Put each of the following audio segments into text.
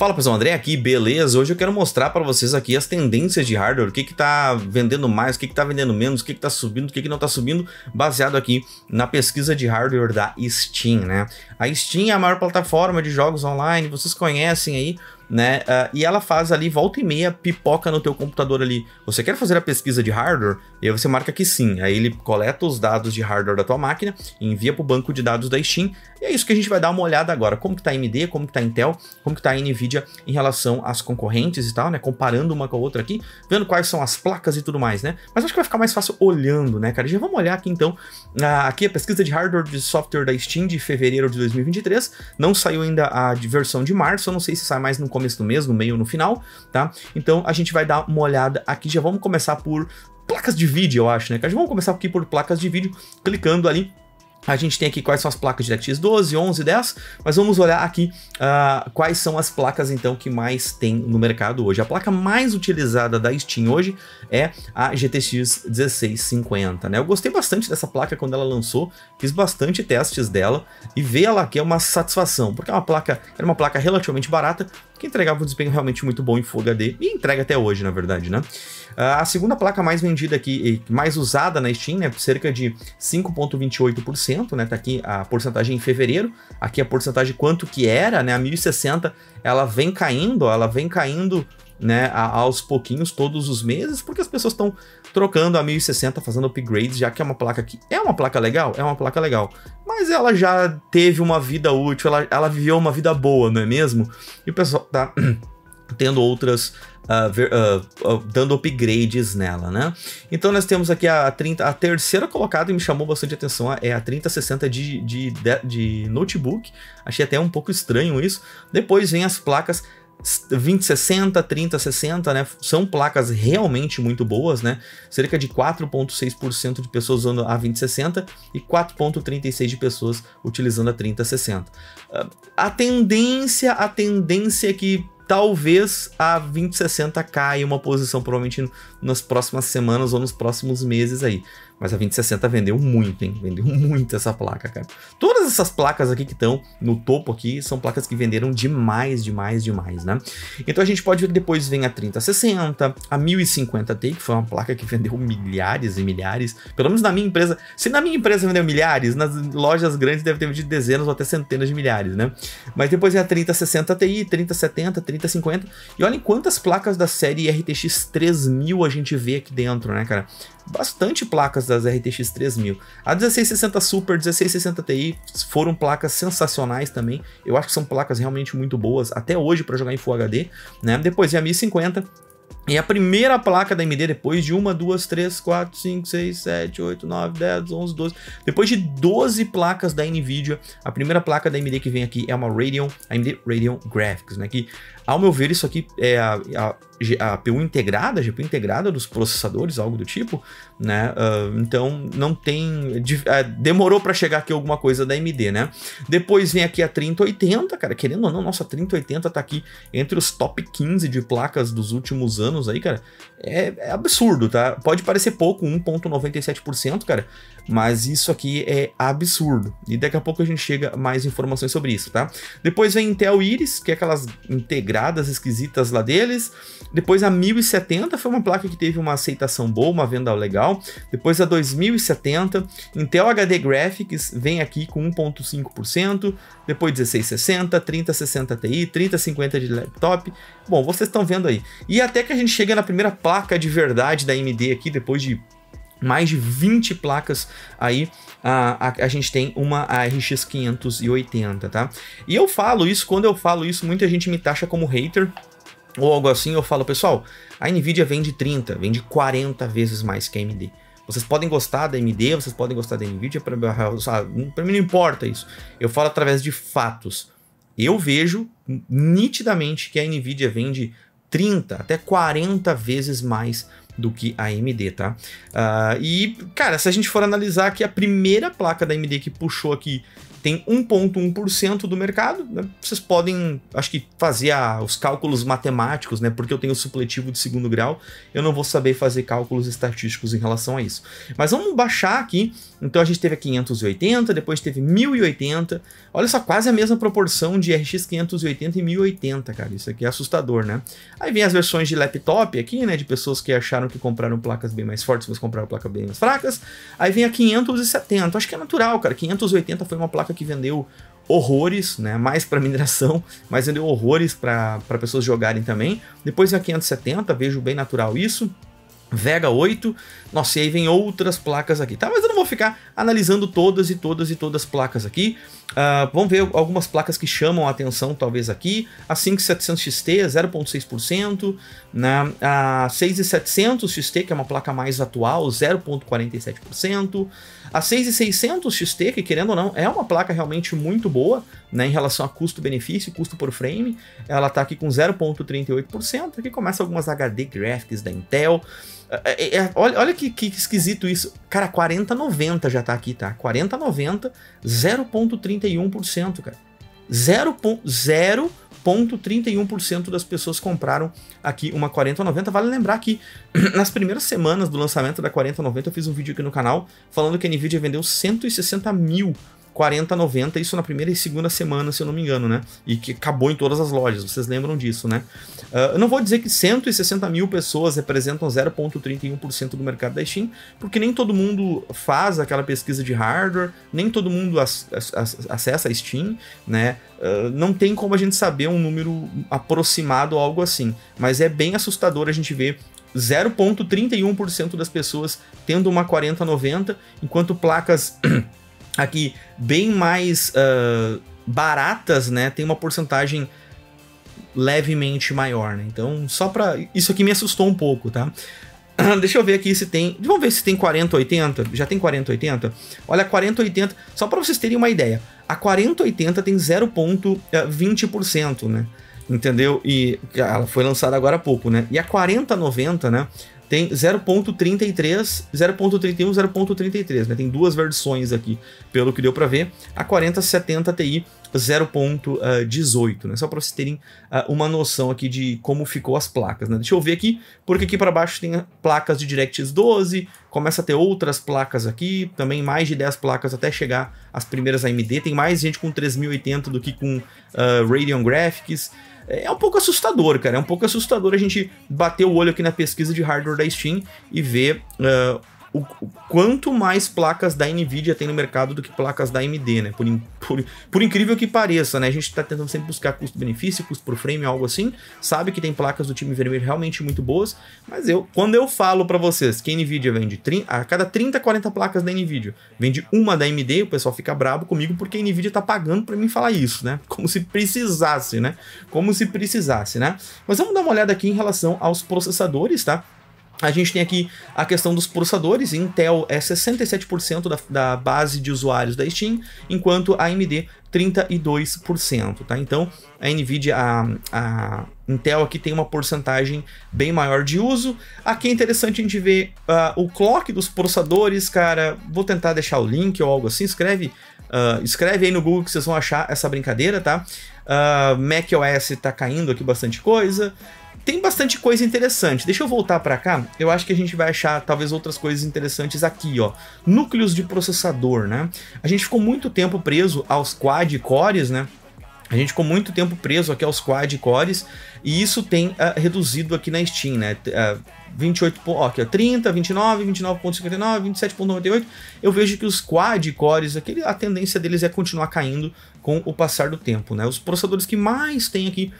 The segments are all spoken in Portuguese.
Fala pessoal, André aqui, beleza? Hoje eu quero mostrar para vocês aqui as tendências de hardware, o que que tá vendendo mais, o que que tá vendendo menos, o que que tá subindo, o que que não tá subindo, baseado aqui na pesquisa de hardware da Steam, né? A Steam é a maior plataforma de jogos online, vocês conhecem aí, né? E ela faz ali, volta e meia, pipoca no teu computador ali. Você quer fazer a pesquisa de hardware? E aí você marca que sim. Aí ele coleta os dados de hardware da tua máquina, envia para o banco de dados da Steam. E é isso que a gente vai dar uma olhada agora. Como que tá a AMD, como que tá a Intel, como que tá a Nvidia em relação às concorrentes e tal, né? Comparando uma com a outra aqui, vendo quais são as placas e tudo mais, né? Mas acho que vai ficar mais fácil olhando, né, cara? Já vamos olhar aqui então. Aqui a pesquisa de hardware de software da Steam de fevereiro de 2023. Não saiu ainda a versão de março. Eu não sei se sai mais no começo do mês, no meio ou no final, tá? Então a gente vai dar uma olhada aqui. Já vamos começar por placas de vídeo, eu acho, né, cara? Já vamos começar aqui por placas de vídeo, clicando ali. A gente tem aqui quais são as placas de DirectX 12, 11, 10, mas vamos olhar aqui quais são as placas então que mais tem no mercado hoje. A placa mais utilizada da Steam hoje é a GTX 1650, né? Eu gostei bastante dessa placa quando ela lançou, fiz bastante testes dela e ver ela aqui é uma satisfação, porque é era uma placa relativamente barata, que entregava um desempenho realmente muito bom em Full HD, e entrega até hoje, na verdade, né? A segunda placa mais vendida aqui, mais usada na Steam, né? Cerca de 5,28%, né? Tá aqui a porcentagem em fevereiro, aqui a porcentagem quanto que era, né? A 1060, ela vem caindo, né, aos pouquinhos todos os meses, porque as pessoas estão trocando a 1060, fazendo upgrades, já que é uma placa que é uma placa legal, mas ela já teve uma vida útil, ela viveu uma vida boa, não é mesmo? E o pessoal tá tendo outras, dando upgrades nela, né? Então nós temos aqui a terceira colocada e me chamou bastante atenção, é a 3060 de notebook, achei até um pouco estranho isso. Depois vem as placas 2060, 3060, né? São placas realmente muito boas, né? Cerca de 4,6% de pessoas usando a 2060 e 4,36% de pessoas utilizando a 3060. A tendência é que talvez a 2060 caia uma posição, provavelmente nas próximas semanas ou nos próximos meses aí. Mas a 2060 vendeu muito, hein? Vendeu muito essa placa, cara. Todas essas placas aqui que estão no topo aqui são placas que venderam demais, né? Então a gente pode ver que depois vem a 3060, a 1050 Ti, que foi uma placa que vendeu milhares e milhares. Pelo menos na minha empresa. Se na minha empresa vendeu milhares, nas lojas grandes deve ter vendido dezenas ou até centenas de milhares, né? Mas depois vem a 3060 Ti, 3070, 3050. E olhem quantas placas da série RTX 3000 a gente vê aqui dentro, né, cara? Bastante placas das RTX 3000. A 1660 Super, 1660 Ti foram placas sensacionais também. Eu acho que são placas realmente muito boas até hoje para jogar em Full HD, né? Depois vem a 1050. E a primeira placa da AMD, depois de 1, 2, 3, 4, 5, 6, 7, 8, 9, 10, 11, 12... Depois de 12 placas da Nvidia, a primeira placa da AMD que vem aqui é uma AMD Radeon Graphics, né? Que, ao meu ver, isso aqui é a GPU integrada dos processadores, algo do tipo, né? Então, não tem... demorou para chegar aqui alguma coisa da AMD, né? Depois vem aqui a 3080, cara, querendo ou não, nossa, a 3080 tá aqui entre os top 15 de placas dos últimos anos aí, cara. É absurdo, tá? Pode parecer pouco, 1,97%, cara, mas isso aqui é absurdo. E daqui a pouco a gente chega a mais informações sobre isso, tá? Depois vem Intel Iris, que é aquelas integradas esquisitas lá deles. Depois a 1070 foi uma placa que teve uma aceitação boa, uma venda legal. Depois a 2070, Intel HD Graphics vem aqui com 1,5%. Depois 1660, 3060 Ti, 3050 de laptop. Bom, vocês estão vendo aí. E até que a gente chega na primeira placa de verdade da AMD aqui, depois de mais de 20 placas aí, a gente tem uma RX 580, tá? E eu falo isso, quando eu falo isso, muita gente me taxa como hater, ou algo assim. Eu falo, pessoal, a Nvidia vende 40 vezes mais que a AMD. Vocês podem gostar da AMD, vocês podem gostar da Nvidia, para mim não importa isso. Eu falo através de fatos. Eu vejo nitidamente que a Nvidia vende 30 até 40 vezes mais do que a AMD, tá? E, cara, se a gente for analisar aqui, a primeira placa da AMD que puxou aqui tem 1,1% do mercado, né? Vocês podem, acho que, fazer os cálculos matemáticos, né? Porque eu tenho supletivo de segundo grau, eu não vou saber fazer cálculos estatísticos em relação a isso. Mas vamos baixar aqui. Então a gente teve a 580, depois teve 1080. Olha só, quase a mesma proporção de RX 580 e 1080, cara. Isso aqui é assustador, né? Aí vem as versões de laptop aqui, né? De pessoas que acharam que compraram placas bem mais fortes, mas compraram placas bem mais fracas. Aí vem a 570. Acho que é natural, cara. 580 foi uma placa que vendeu horrores, né? Mais para mineração, mas vendeu horrores para pessoas jogarem também. Depois vem a 570, vejo bem natural isso. Vega 8, nossa, e aí vem outras placas aqui, tá? Mas eu não vou ficar analisando todas as placas aqui. Vamos ver algumas placas que chamam a atenção, talvez aqui. A 5700 XT, 0,6%. A 6700 XT, que é uma placa mais atual, 0,47%. A 6600 XT, que querendo ou não, é uma placa realmente muito boa, né, em relação a custo-benefício, custo por frame. Ela tá aqui com 0,38%. Aqui começa algumas HD Graphics da Intel. Olha que esquisito isso. Cara, 4090 já tá aqui, tá? 4090, 0,31%, cara. 0,31% das pessoas compraram aqui uma 4090. Vale lembrar que nas primeiras semanas do lançamento da 4090 eu fiz um vídeo aqui no canal falando que a Nvidia vendeu 160 mil 4090, isso na primeira e segunda semana, se eu não me engano, né? E que acabou em todas as lojas, vocês lembram disso, né? Eu não vou dizer que 160 mil pessoas representam 0,31% do mercado da Steam, porque nem todo mundo faz aquela pesquisa de hardware, nem todo mundo acessa a Steam, né? Não tem como a gente saber um número aproximado ou algo assim, mas é bem assustador a gente ver 0,31% das pessoas tendo uma 4090, enquanto placas aqui bem mais baratas, né, tem uma porcentagem levemente maior, né? Então, só pra... Isso aqui me assustou um pouco, tá? Deixa eu ver aqui se tem... Vamos ver se tem 4080. Já tem 4080? Olha, a 4080... Só pra vocês terem uma ideia. A 4080 tem 0,20%, né? Entendeu? E ela foi lançada agora há pouco, né? E a 4090, né, tem 0,33, 0,31, 0,33, né? Tem duas versões aqui, pelo que deu para ver. A 4070 Ti 0,18, né? Só para vocês terem uma noção aqui de como ficou as placas, né? Deixa eu ver aqui, porque aqui para baixo tem placas de DirectX 12, começa a ter outras placas aqui, também mais de 10 placas até chegar às primeiras AMD. Tem mais gente com 3080 do que com Radeon Graphics. É um pouco assustador, cara. É um pouco assustador a gente bater o olho aqui na pesquisa de hardware da Steam e ver o quanto mais placas da Nvidia tem no mercado do que placas da AMD, né? Por incrível que pareça, né? A gente tá tentando sempre buscar custo-benefício, custo por frame, algo assim. Sabe que tem placas do time vermelho realmente muito boas, mas quando eu falo pra vocês que a Nvidia vende a cada 30, 40 placas da Nvidia, vende uma da AMD, o pessoal fica bravo comigo porque a Nvidia tá pagando pra mim falar isso, né? Como se precisasse, né? Como se precisasse, né? Mas vamos dar uma olhada aqui em relação aos processadores, tá? A gente tem aqui a questão dos processadores. Intel é 67% da base de usuários da Steam, enquanto a AMD 32%, tá? Então, a Nvidia, a Intel aqui tem uma porcentagem bem maior de uso. Aqui é interessante a gente ver o clock dos processadores, cara. Vou tentar deixar o link ou algo assim. Escreve aí no Google que vocês vão achar essa brincadeira, tá? macOS tá caindo aqui bastante coisa. Tem bastante coisa interessante. Deixa eu voltar para cá. Eu acho que a gente vai achar talvez outras coisas interessantes aqui, ó. Núcleos de processador, né? A gente ficou muito tempo preso aos quad-cores, né? A gente ficou muito tempo preso aqui aos quad-cores e isso tem reduzido aqui na Steam, né? 28, ó, aqui, ó, 30, 29, 29.59, 27.98. Eu vejo que os quad-cores, a tendência deles é continuar caindo com o passar do tempo, né? Os processadores que mais tem aqui,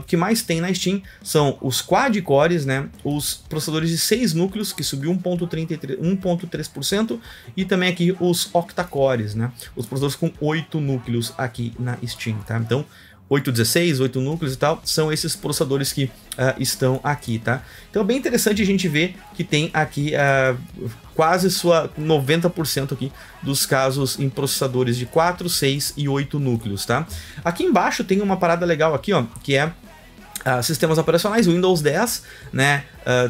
que mais tem na Steam são os quad-cores, né? Os processadores de 6 núcleos, que subiu 1.3%, e também aqui os octa-cores, né? Os processadores com 8 núcleos aqui na Steam, tá? Então, 816, 8 núcleos e tal, são esses processadores que estão aqui, tá? Então é bem interessante a gente ver que tem aqui quase 90% aqui dos casos em processadores de 4, 6 e 8 núcleos, tá? Aqui embaixo tem uma parada legal aqui, ó, que é sistemas operacionais, Windows 10, né?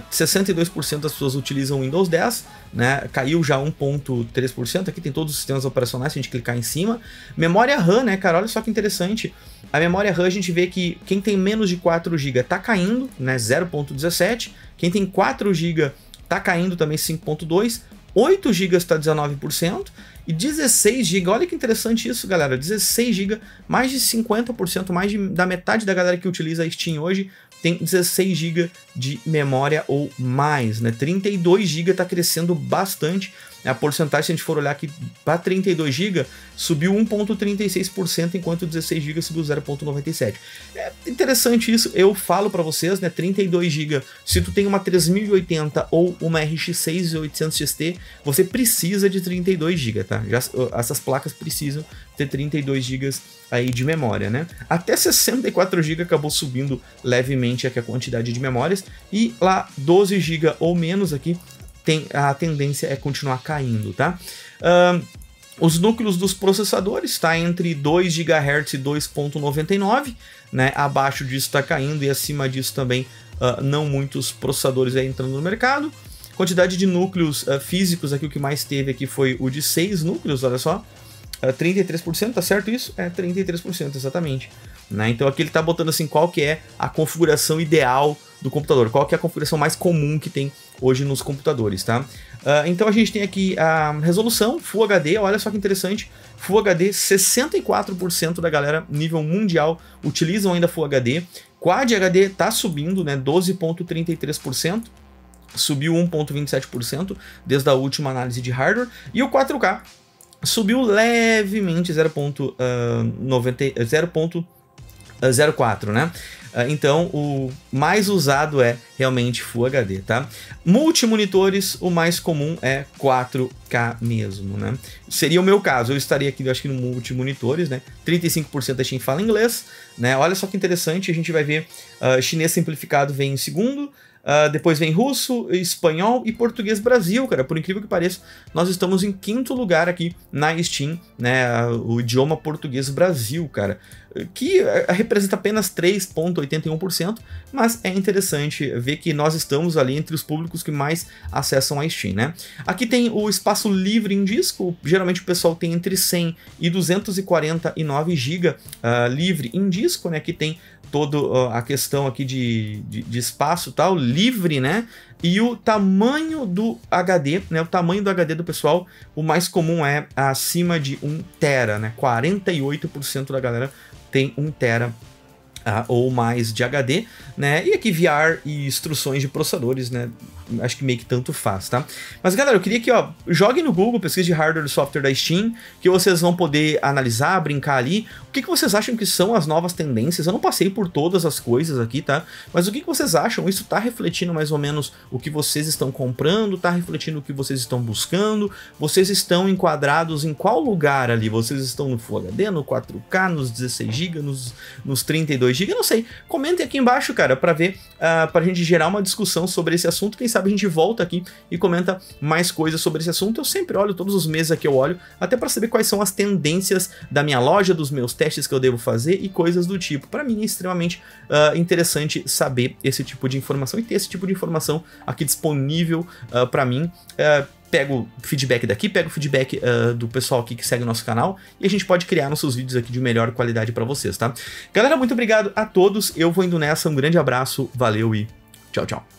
62% das pessoas utilizam Windows 10, né? Caiu já 1,3%. Aqui tem todos os sistemas operacionais, se a gente clicar em cima. Memória RAM, né, cara? Olha só que interessante. A memória RAM, a gente vê que quem tem menos de 4 GB tá caindo, né? 0,17. Quem tem 4 GB tá caindo também 5,2%. 8 GB está 19%. E 16 GB, olha que interessante isso, galera. 16 GB, mais de 50%, da metade da galera que utiliza a Steam hoje tem 16 GB de memória ou mais, né? 32 GB está crescendo bastante. A porcentagem, se a gente for olhar aqui para 32 GB, subiu 1,36%, enquanto 16 GB subiu 0,97%. É interessante isso, eu falo para vocês, né? 32 GB, se tu tem uma 3080 ou uma RX 6800 XT, você precisa de 32 GB, tá? Essas placas precisam ter 32 GB aí de memória, né? Até 64 GB acabou subindo levemente aqui a quantidade de memórias, e lá 12 GB ou menos aqui, a tendência é continuar caindo, tá? Os núcleos dos processadores está entre 2 GHz e 2,99, né? Abaixo disso está caindo e acima disso também não muitos processadores aí entrando no mercado. Quantidade de núcleos físicos aqui, o que mais teve aqui foi o de 6 núcleos, olha só. 33%, tá certo isso? É 33%, exatamente. Né? Então aqui ele tá botando assim qual que é a configuração ideal do computador, qual que é a configuração mais comum que tem hoje nos computadores, tá? Então a gente tem aqui a resolução Full HD, olha só que interessante, Full HD, 64% da galera nível mundial utilizam ainda Full HD, Quad HD tá subindo, né, 12,33%, subiu 1,27% desde a última análise de hardware, e o 4K subiu levemente 0,04, né? Então, o mais usado é realmente Full HD, tá? Multimonitores, o mais comum é 4K mesmo, né? Seria o meu caso, eu estaria aqui, eu acho que no multimonitores, né? 35% da Steam fala inglês, né? Olha só que interessante, a gente vai ver chinês simplificado vem em segundo, depois vem russo, espanhol e português Brasil, cara. Por incrível que pareça, nós estamos em 5º lugar aqui na Steam, né? O idioma português Brasil, cara. Que representa apenas 3,81%, mas é interessante ver que nós estamos ali entre os públicos que mais acessam a Steam, né? Aqui tem o espaço livre em disco, geralmente o pessoal tem entre 100 e 249 GB livre em disco, né? Que tem toda a questão aqui de espaço tal, livre, né? E o tamanho do HD, né? O tamanho do HD do pessoal, o mais comum é acima de 1 TB, né? 48% da galera tem 1 TB ou mais de HD, né? E aqui VR e instruções de processadores, né? Acho que meio que tanto faz, tá? Mas galera, eu queria que, ó, joguem no Google, pesquisa de hardware e software da Steam, que vocês vão poder analisar, brincar ali. O que vocês acham que são as novas tendências? Eu não passei por todas as coisas aqui, tá? Mas o que vocês acham? Isso tá refletindo mais ou menos o que vocês estão comprando? Tá refletindo o que vocês estão buscando? Vocês estão enquadrados em qual lugar ali? Vocês estão no Full HD, no 4K, nos 16 GB, nos 32 GB? Eu não sei. Comentem aqui embaixo, cara, pra ver, pra gente gerar uma discussão sobre esse assunto. Quem sabe a gente volta aqui e comenta mais coisas sobre esse assunto. Eu sempre olho, todos os meses aqui eu olho, até para saber quais são as tendências da minha loja, dos meus testes que eu devo fazer e coisas do tipo. Para mim é extremamente interessante saber esse tipo de informação e ter esse tipo de informação aqui disponível para mim. Pego feedback daqui, pego feedback do pessoal aqui que segue o nosso canal e a gente pode criar nossos vídeos aqui de melhor qualidade para vocês, tá? Galera, muito obrigado a todos, eu vou indo nessa, um grande abraço, valeu e tchau, tchau.